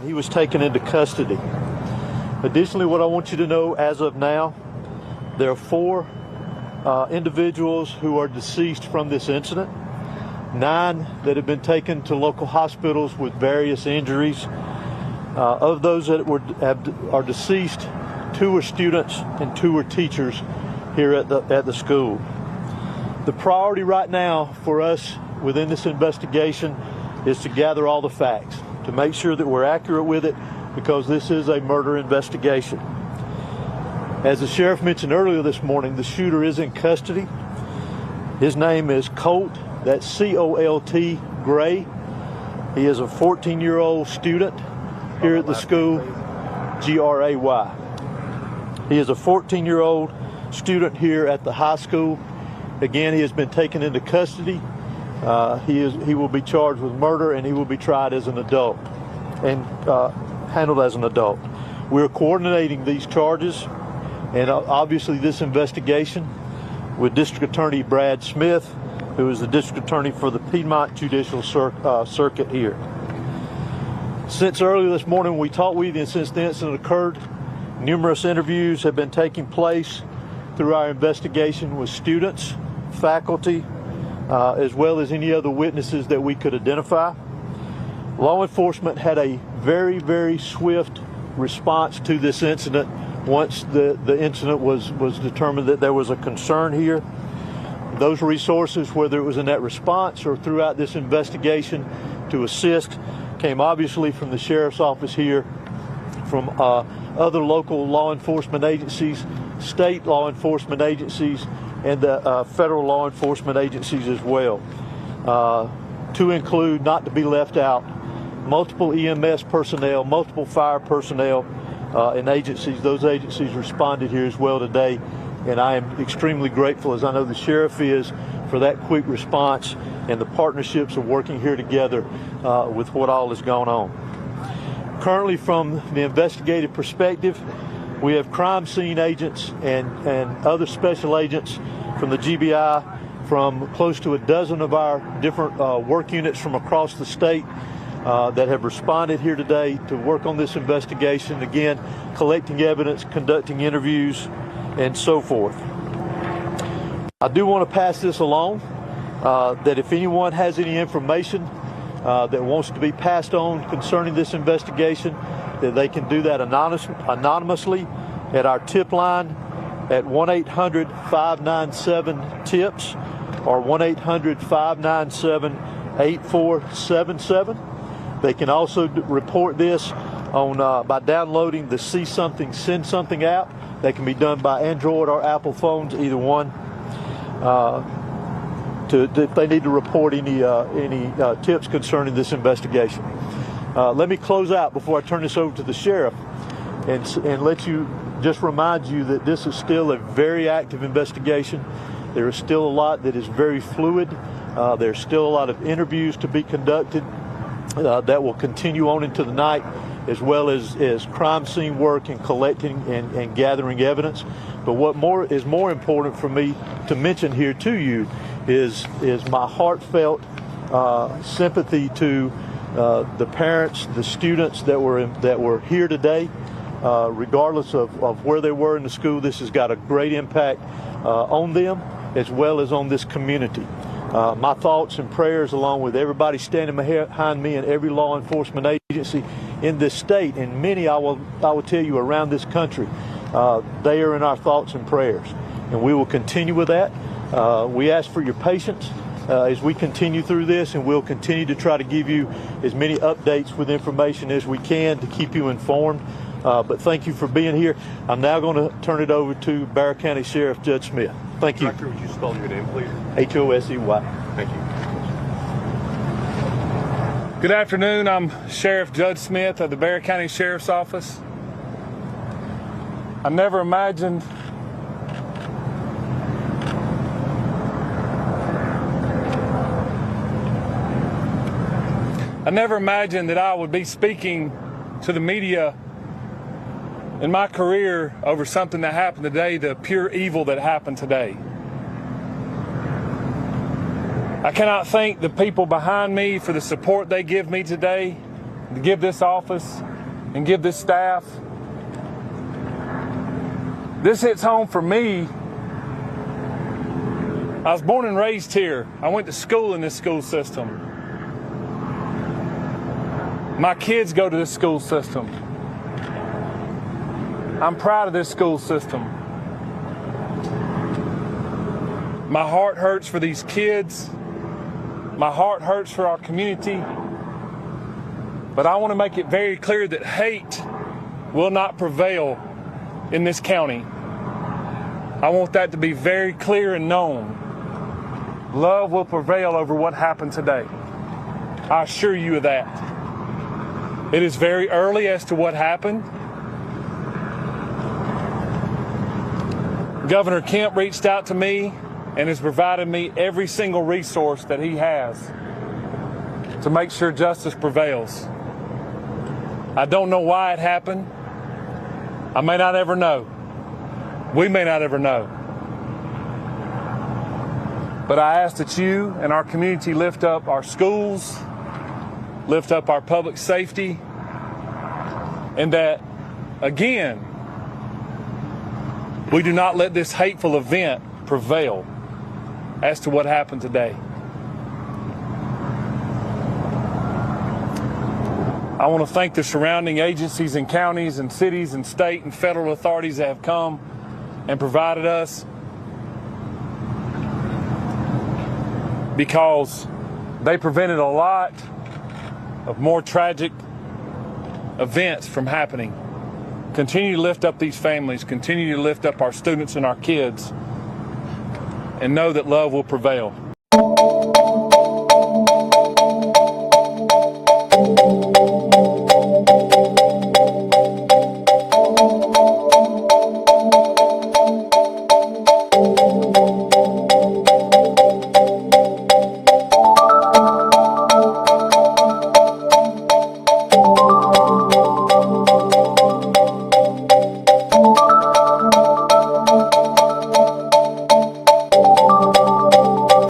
He was taken into custody. Additionally, what I want you to know as of now, there are 4 individuals who are deceased from this incident, 9 that have been taken to local hospitals with various injuries. Of those that are deceased, 2 are students and 2 are teachers here at the school. The priority right now for us within this investigation is to gather all the facts, to make sure that we're accurate with it, because this is a murder investigation. As the sheriff mentioned earlier this morning, the shooter is in custody. His name is Colt, that's C-O-L-T, Gray. He is a 14-year-old student here at the school, G-R-A-Y. He is a 14-year-old student here at the high school. Again, he has been taken into custody. He will be charged with murder, and he will be tried as an adult and handled as an adult. We're coordinating these charges and obviously this investigation with District Attorney Brad Smith, who is the District Attorney for the Piedmont Judicial Circuit here. Since earlier this morning we talked with you, and since the incident occurred, numerous interviews have been taking place through our investigation with students, faculty, as well as any other witnesses that we could identify. Law enforcement had a very, very swift response to this incident once the incident was determined that there was a concern here. Those resources, whether it was in that response or throughout this investigation to assist, came obviously from the sheriff's office here, from other local law enforcement agencies, state law enforcement agencies, and the federal law enforcement agencies as well. To include, not to be left out, multiple EMS personnel, multiple fire personnel, and agencies. Those agencies responded here as well today, and I am extremely grateful, as I know the sheriff is, for that quick response and the partnerships of working here together with what all has gone on. Currently, from the investigative perspective, we have crime scene agents and other special agents from the GBI, from close to a dozen of our different work units from across the state that have responded here today to work on this investigation, again, collecting evidence, conducting interviews, and so forth. I do want to pass this along, that if anyone has any information that wants to be passed on concerning this investigation, that they can do that anonymously at our tip line at 1-800-597-TIPS or 1-800-597-8477. They can also report this by downloading the See Something, Send Something app. That can be done by Android or Apple phones, either one. If they need to report any tips concerning this investigation. Let me close out before I turn this over to the sheriff and let you just remind you that this is still a very active investigation. There is still a lot that is very fluid. There's still a lot of interviews to be conducted that will continue on into the night, as well as crime scene work and collecting and gathering evidence. But what is more important for me to mention here to you is my heartfelt sympathy to the parents, the students that were here today. Regardless of where they were in the school, this has got a great impact on them as well as on this community. My thoughts and prayers, along with everybody standing behind me and every law enforcement agency in this state, and many I will tell you around this country, they are in our thoughts and prayers, and we will continue with that. We ask for your patience as we continue through this, and we'll continue to try to give you as many updates with information as we can to keep you informed. But thank you for being here. I'm now going to turn it over to Barrow County Sheriff Judge Smith. Thank you. Director, would you spell your name, please? H-O-S-E-Y. Thank you. Good afternoon. I'm Sheriff Judge Smith of the Barrow County Sheriff's Office. I never imagined that I would be speaking to the media in my career over something that happened today, the pure evil that happened today. I cannot thank the people behind me for the support they give me today, to give this office and give this staff. This hits home for me. I was born and raised here. I went to school in this school system. My kids go to this school system. I'm proud of this school system. My heart hurts for these kids. My heart hurts for our community. But I want to make it very clear that hate will not prevail in this county. I want that to be very clear and known. Love will prevail over what happened today. I assure you of that. It is very early as to what happened. Governor Kemp reached out to me and has provided me every single resource that he has to make sure justice prevails. I don't know why it happened. I may not ever know. We may not ever know. But I ask that you and our community lift up our schools, lift up our public safety, and that, again, we do not let this hateful event prevail as to what happened today. I want to thank the surrounding agencies and counties and cities and state and federal authorities that have come and provided us, because they prevented a lot of more tragic events from happening. Continue to lift up these families, continue to lift up our students and our kids, and know that love will prevail.